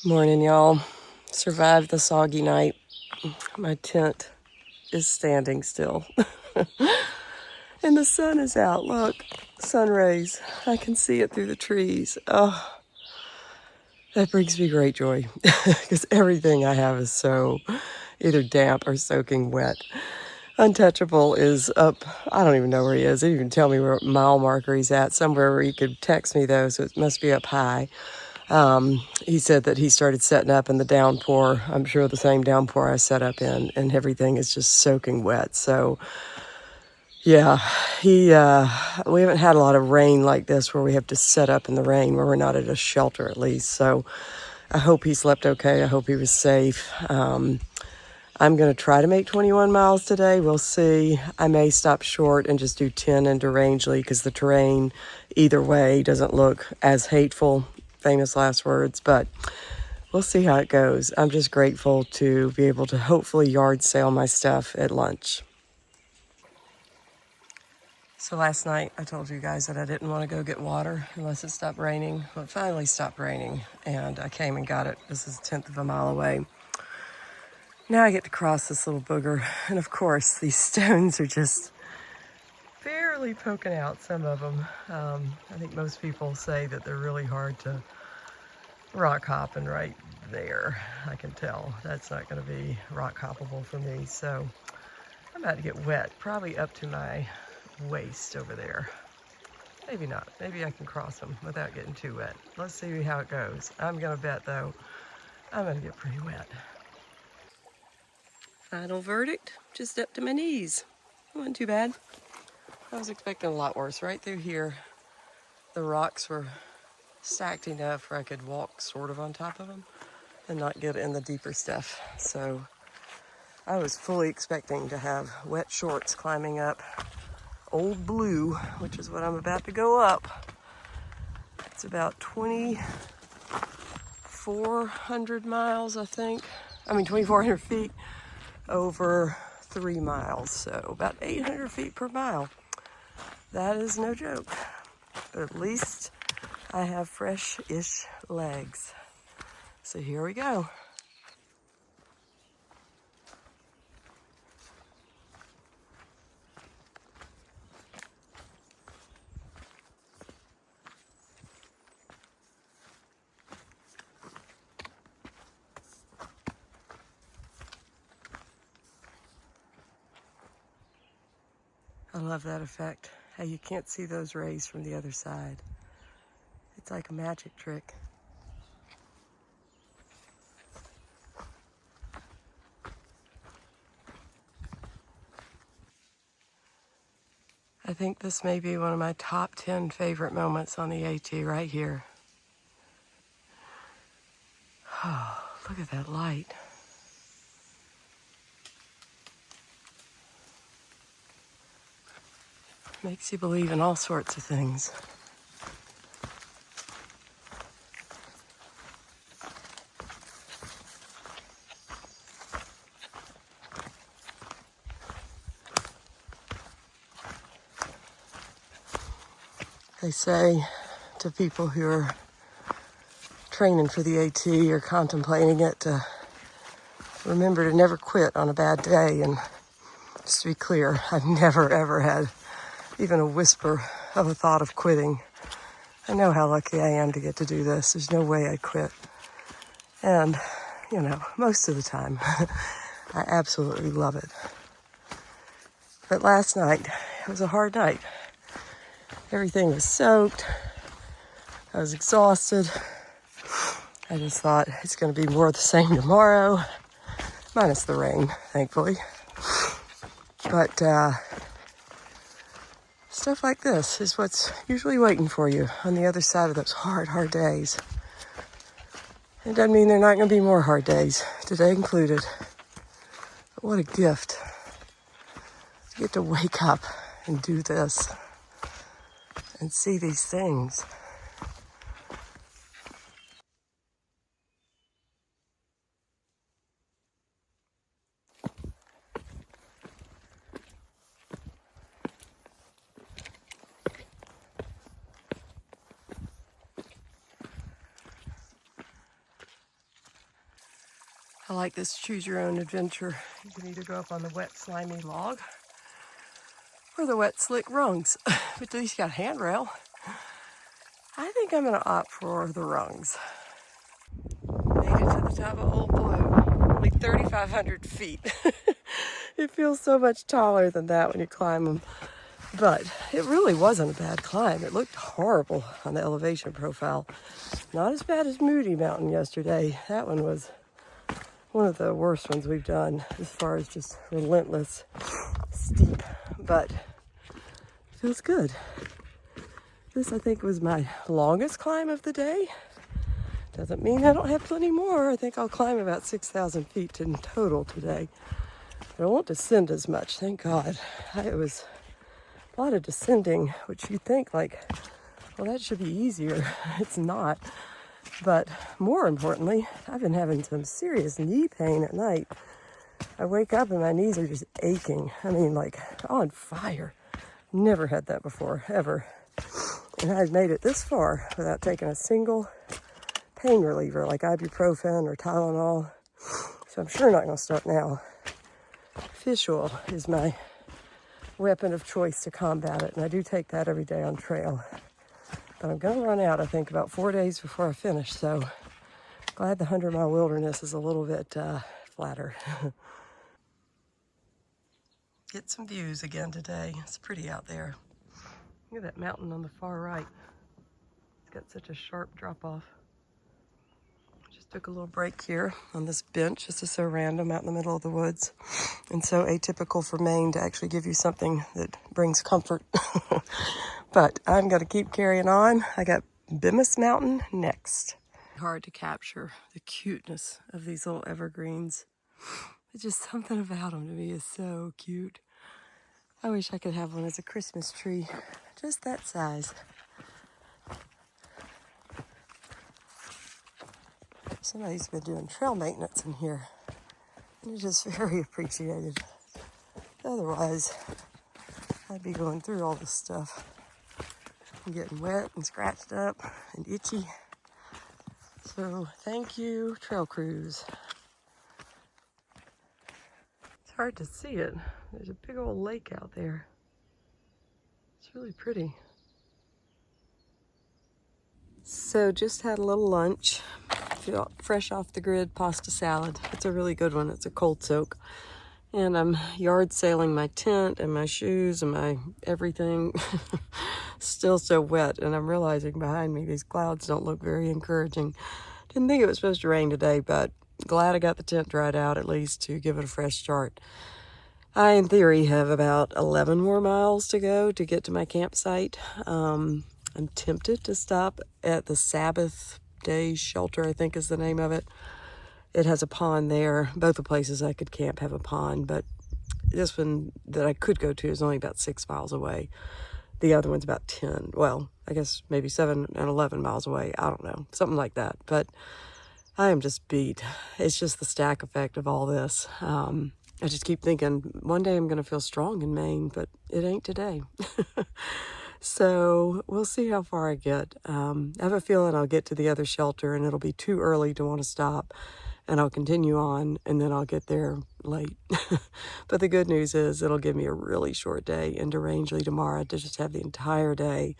Morning, y'all. Survived the soggy night. My tent is standing still. And the sun is out. Look, sun rays. I can see it through the trees. Oh, that brings me great joy because everything I have is so either damp or soaking wet. Untouchable is up. I don't even know where he is. He didn't even tell me where mile marker he's at. Somewhere where he could text me though, so it must be up high. He said that he started setting up in the downpour. I'm sure the same downpour I set up in, and everything is just soaking wet. So, yeah, we haven't had a lot of rain like this where we have to set up in the rain, where we're not at a shelter at least. So, I hope he slept okay. I hope he was safe. I'm going to try to make 21 miles today. We'll see. I may stop short and just do 10 into Rangeley because the terrain either way doesn't look as hateful, famous last words, but we'll see how it goes. I'm just grateful to be able to hopefully yard sale my stuff at lunch. So last night I told you guys that I didn't want to go get water unless it stopped raining. Well, it finally stopped raining and I came and got it. This is a 10th of a mile away. Now I get to cross this little booger, and of course these stones are just barely poking out, some of them. I think most people say that they're really hard to rock hopping right there. I can tell that's not going to be rock hoppable for me, so I'm about to get wet, probably up to my waist over there. Maybe not. Maybe I can cross them without getting too wet. Let's see how it goes. I'm going to bet, though, I'm going to get pretty wet. Final verdict, just up to my knees. Wasn't too bad. I was expecting a lot worse. Right through here, the rocks were stacked enough where I could walk sort of on top of them and not get in the deeper stuff. So I was fully expecting to have wet shorts climbing up Old Blue, which is what I'm about to go up. It's about 2,400 miles, I think. 2,400 feet over 3 miles, so about 800 feet per mile. That is no joke, but at least I have fresh-ish legs. So here we go. I love that effect, how you can't see those rays from the other side. It's like a magic trick. I think this may be one of my top 10 favorite moments on the AT right here. Oh, look at that light. Makes you believe in all sorts of things. They say to people who are training for the AT or contemplating it to remember to never quit on a bad day. And just to be clear, I've never ever had even a whisper of a thought of quitting. I know how lucky I am to get to do this. There's no way I'd quit. And, most of the time, I absolutely love it. But last night, it was a hard night. Everything was soaked. I was exhausted. I just thought it's going to be more of the same tomorrow, minus the rain, thankfully. But stuff like this is what's usually waiting for you on the other side of those hard, hard days. It doesn't mean there are not going to be more hard days, today included. But what a gift to get to wake up and do this and see these things. I like this choose your own adventure. You can either go up on the wet slimy log or the wet slick rungs. But at least you got a handrail. I think I'm gonna opt for the rungs. Made it to the top of Old Blue, only 3,500 feet. It feels so much taller than that when you climb them. But it really wasn't a bad climb. It looked horrible on the elevation profile. Not as bad as Moody Mountain yesterday. That one was one of the worst ones we've done as far as just relentless, steep, but it feels good. This, I think, was my longest climb of the day. Doesn't mean I don't have plenty more. I think I'll climb about 6,000 feet in total today. But I won't descend as much, thank God. It was a lot of descending, which you think like, well, that should be easier. It's not. But more importantly, I've been having some serious knee pain at night. I wake up and my knees are just aching. I mean, like on fire. Never had that before, ever. And I've made it this far without taking a single pain reliever like ibuprofen or Tylenol. So I'm sure not going to start now. Fish oil is my weapon of choice to combat it, and I do take that every day on trail. But I'm going to run out, I think, about 4 days before I finish, so glad the 100-mile wilderness is a little bit flatter. Get some views again today. It's pretty out there. Look at that mountain on the far right. It's got such a sharp drop-off. Just took a little break here on this bench. This is so random out in the middle of the woods and so atypical for Maine to actually give you something that brings comfort. But I'm going to keep carrying on. I got Bemis Mountain next. Hard to capture the cuteness of these little evergreens. It's just something about them to me is so cute. I wish I could have one as a Christmas tree, just that size. Somebody's been doing trail maintenance in here, and it's just very appreciated. Otherwise, I'd be going through all this stuff and getting wet and scratched up and itchy. So thank you, trail crews. It's hard to see it. There's a big old lake out there. It's really pretty. So just had a little lunch. Fresh off the grid pasta salad. It's a really good one. It's a cold soak. And I'm yard sailing my tent and my shoes and my everything. Still so wet, and I'm realizing behind me these clouds don't look very encouraging. Didn't think it was supposed to rain today, but glad I got the tent dried out at least to give it a fresh start. I, in theory, have about 11 more miles to go to get to my campsite. I'm tempted to stop at the Sabbath Day Shelter, I think is the name of it. It has a pond there. Both the places I could camp have a pond, but this one that I could go to is only about 6 miles away. The other one's about 10. Well, I guess maybe 7 and 11 miles away. I don't know. Something like that. But I am just beat. It's just the stack effect of all this. I just keep thinking, one day I'm going to feel strong in Maine, but it ain't today. So we'll see how far I get. I have a feeling I'll get to the other shelter and it'll be too early to want to stop. And I'll continue on, and then I'll get there late. But the good news is it'll give me a really short day into Rangeley tomorrow to just have the entire day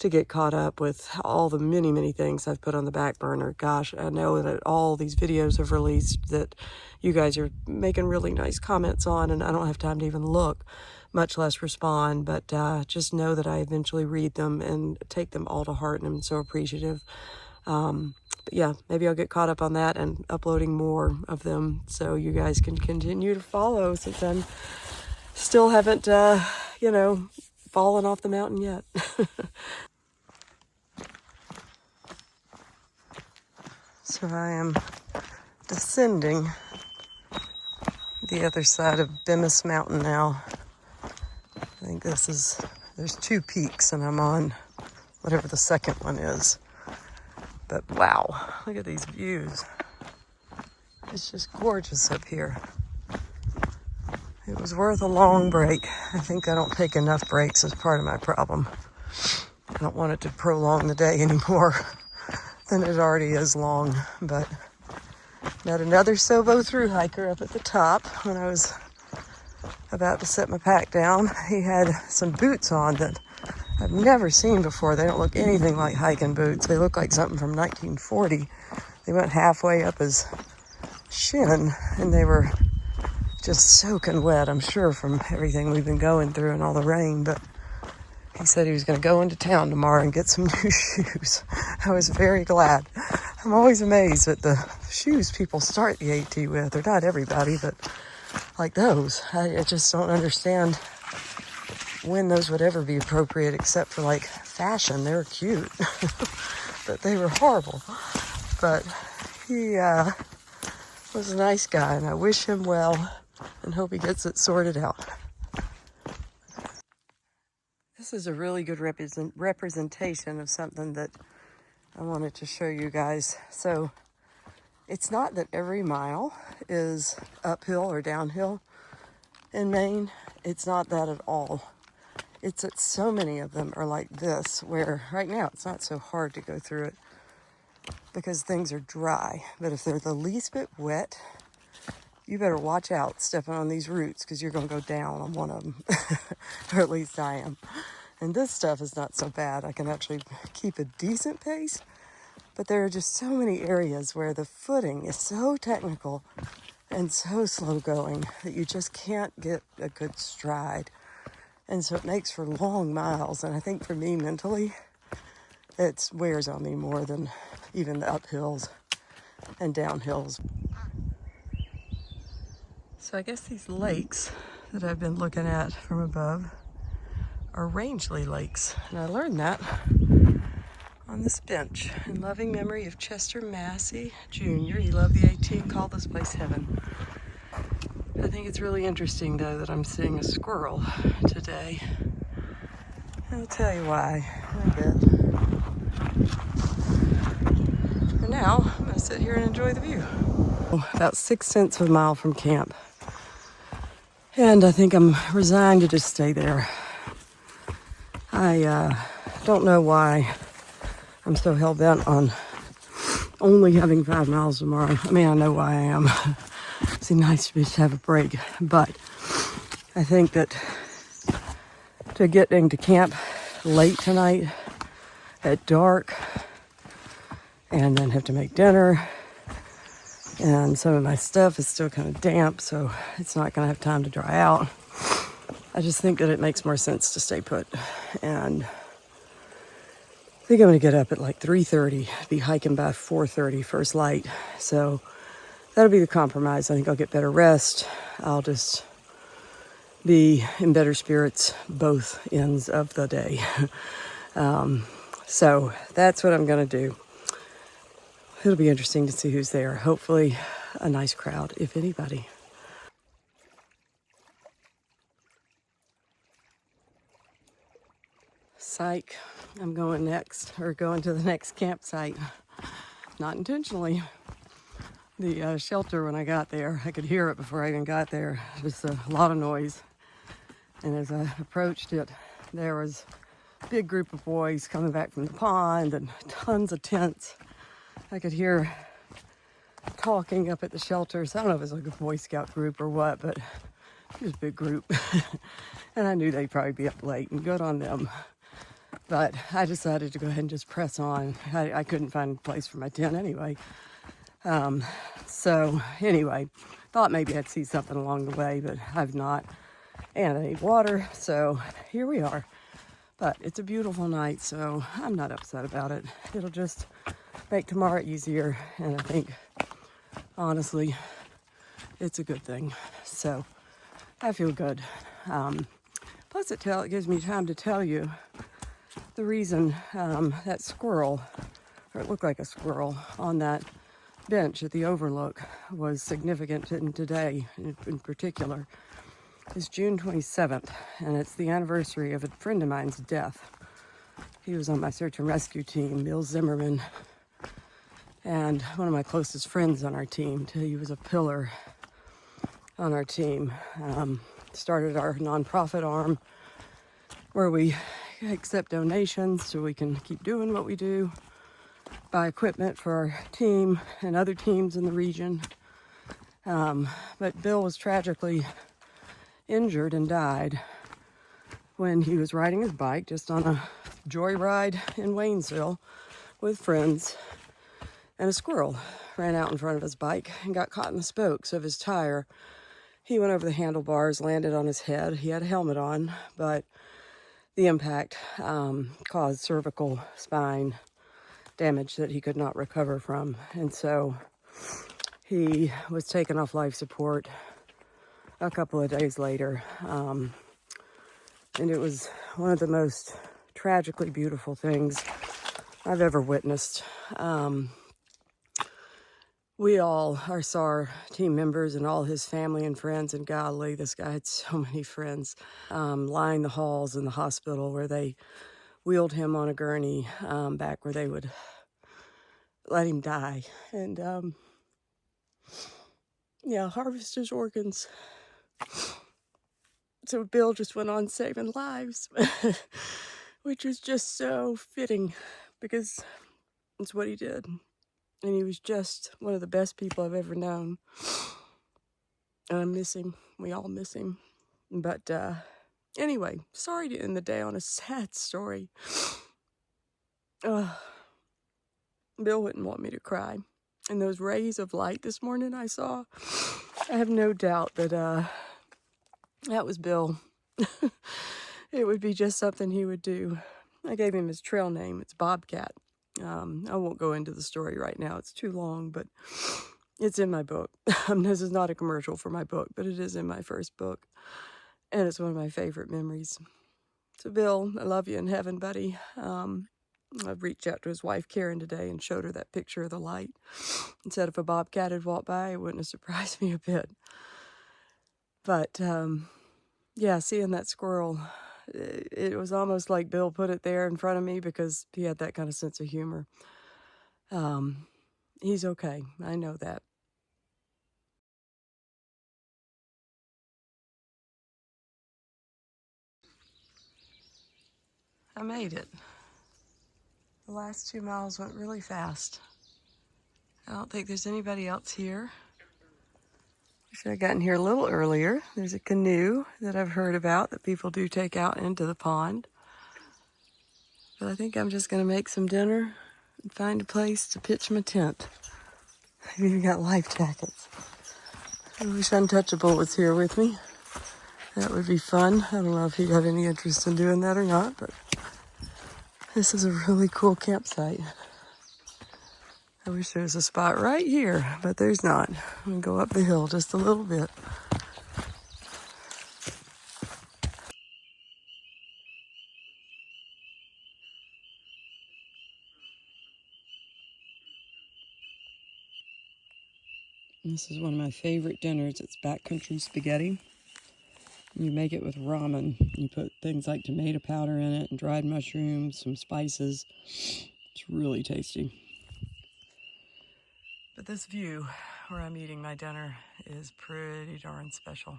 to get caught up with all the many, many things I've put on the back burner. Gosh, I know that all these videos have released that you guys are making really nice comments on, and I don't have time to even look, much less respond. But just know that I eventually read them and take them all to heart, and I'm so appreciative. But yeah, maybe I'll get caught up on that and uploading more of them so you guys can continue to follow, since I'm still haven't, fallen off the mountain yet. So I am descending the other side of Bemis Mountain now. I think there's 2 peaks and I'm on whatever the second one is. But wow, look at these views. It's just gorgeous up here. It was worth a long break. I think I don't take enough breaks as part of my problem. I don't want it to prolong the day any more than it already is long, but Met another Sobo through hiker up at the top when I was about to set my pack down. He had some boots on that I've never seen before. They don't look anything like hiking boots. They look like something from 1940. They went halfway up his shin and they were just soaking wet, I'm sure, from everything we've been going through and all the rain. But he said he was going to go into town tomorrow and get some new shoes. I was very glad. I'm always amazed at the shoes people start the AT with, or not everybody, but like those. I just don't understand when those would ever be appropriate except for like fashion. They were cute, but they were horrible. But he was a nice guy, and I wish him well and hope he gets it sorted out. This is a really good representation of something that I wanted to show you guys. So it's not that every mile is uphill or downhill in Maine. It's not that at all. It's that so many of them are like this, where right now it's not so hard to go through it because things are dry. But if they're the least bit wet, you better watch out stepping on these roots because you're going to go down on one of them, or at least I am. And this stuff is not so bad. I can actually keep a decent pace, but there are just so many areas where the footing is so technical and so slow going that you just can't get a good stride. And so it makes for long miles. And I think for me mentally, it wears on me more than even the uphills and downhills. So I guess these lakes that I've been looking at from above are Rangeley Lakes. And I learned that on this bench in loving memory of Chester Massey Jr. He loved the AT and called this place heaven. I think it's really interesting though that I'm seeing a squirrel today. I'll tell you why in a bit. For now, I'm gonna sit here and enjoy the view. About 6/10 of a mile from camp. And I think I'm resigned to just stay there. I don't know why I'm so hell-bent on only having 5 miles tomorrow. I mean, I know why I am. It's nice to just have a break. But I think that to get into camp late tonight at dark and then have to make dinner, and some of my stuff is still kind of damp, so it's not going to have time to dry out. I just think that it makes more sense to stay put. And I think I'm going to get up at like 3:30, be hiking by 4:30, first light. So that'll be the compromise. I think I'll get better rest. I'll just be in better spirits both ends of the day. So that's what I'm going to do. It'll be interesting to see who's there. Hopefully a nice crowd, if anybody. Psych, I'm going to the next campsite. Not intentionally. The shelter, when I got there, I could hear it before I even got there. Just a lot of noise. And as I approached it, there was a big group of boys coming back from the pond and tons of tents. I could hear talking up at the shelter. So I don't know if it was like a Boy Scout group or what, but it was a big group. And I knew they'd probably be up late, and good on them. But I decided to go ahead and just press on. I couldn't find a place for my tent anyway. So anyway, thought maybe I'd see something along the way, but I've not. And I need water, so here we are. But it's a beautiful night, so I'm not upset about it. It'll just make tomorrow easier, and I think, honestly, it's a good thing. So I feel good. Plus it gives me time to tell you the reason that squirrel, or it looked like a squirrel, on that bench at the overlook was significant today in particular. It's June 27th, and it's the anniversary of a friend of mine's death. He was on my search and rescue team, Bill Zimmerman, and one of my closest friends on our team. He was a pillar on our team. Started our nonprofit arm where we accept donations so we can keep doing what we do. buy equipment for our team and other teams in the region. But Bill was tragically injured and died when he was riding his bike just on a joyride in Waynesville with friends, and a squirrel ran out in front of his bike and got caught in the spokes of his tire. He went over the handlebars, landed on his head. He had a helmet on, but the impact caused cervical spine damage that he could not recover from. And so he was taken off life support a couple of days later. And it was one of the most tragically beautiful things I've ever witnessed. We all are SAR team members and all his family and friends, and golly, this guy had so many friends, line the halls in the hospital where they wheeled him on a gurney back where they would let him die. And yeah, harvest his organs. So Bill just went on saving lives, which is just so fitting because it's what he did. And he was just one of the best people I've ever known. And I miss him. We all miss him. But anyway, sorry to end the day on a sad story. Bill wouldn't want me to cry. And those rays of light this morning I saw, I have no doubt that that was Bill. It would be just something he would do. I gave him his trail name. It's Bobcat. I won't go into the story right now. It's too long, but it's in my book. This is not a commercial for my book, but it is in my first book. And it's one of my favorite memories. So Bill, I love you in heaven, buddy. I've reached out to his wife, Karen, today and showed her that picture of the light. And said if a bobcat had walked by, it wouldn't have surprised me a bit. But, yeah, seeing that squirrel, it was almost like Bill put it there in front of me because he had that kind of sense of humor. He's okay. I know that. I made it. The last 2 miles went really fast. I don't think there's anybody else here. Should have gotten here a little earlier. There's a canoe that I've heard about that people do take out into the pond. But I think I'm just going to make some dinner and find a place to pitch my tent. I've even got life jackets. I wish Untouchable was here with me. That would be fun. I don't know if he'd have any interest in doing that or not, but this is a really cool campsite. I wish there was a spot right here, but there's not. I'm going to go up the hill just a little bit. This is one of my favorite dinners. It's backcountry spaghetti. You make it with ramen. You put things like tomato powder in it and dried mushrooms, some spices. It's really tasty. But this view where I'm eating my dinner is pretty darn special.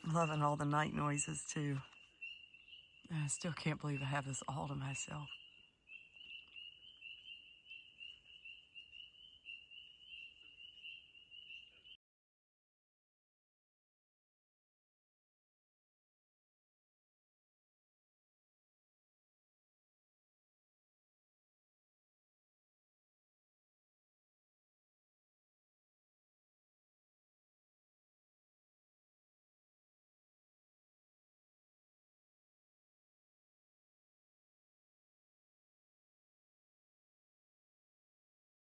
I'm loving all the night noises too. And I still can't believe I have this all to myself.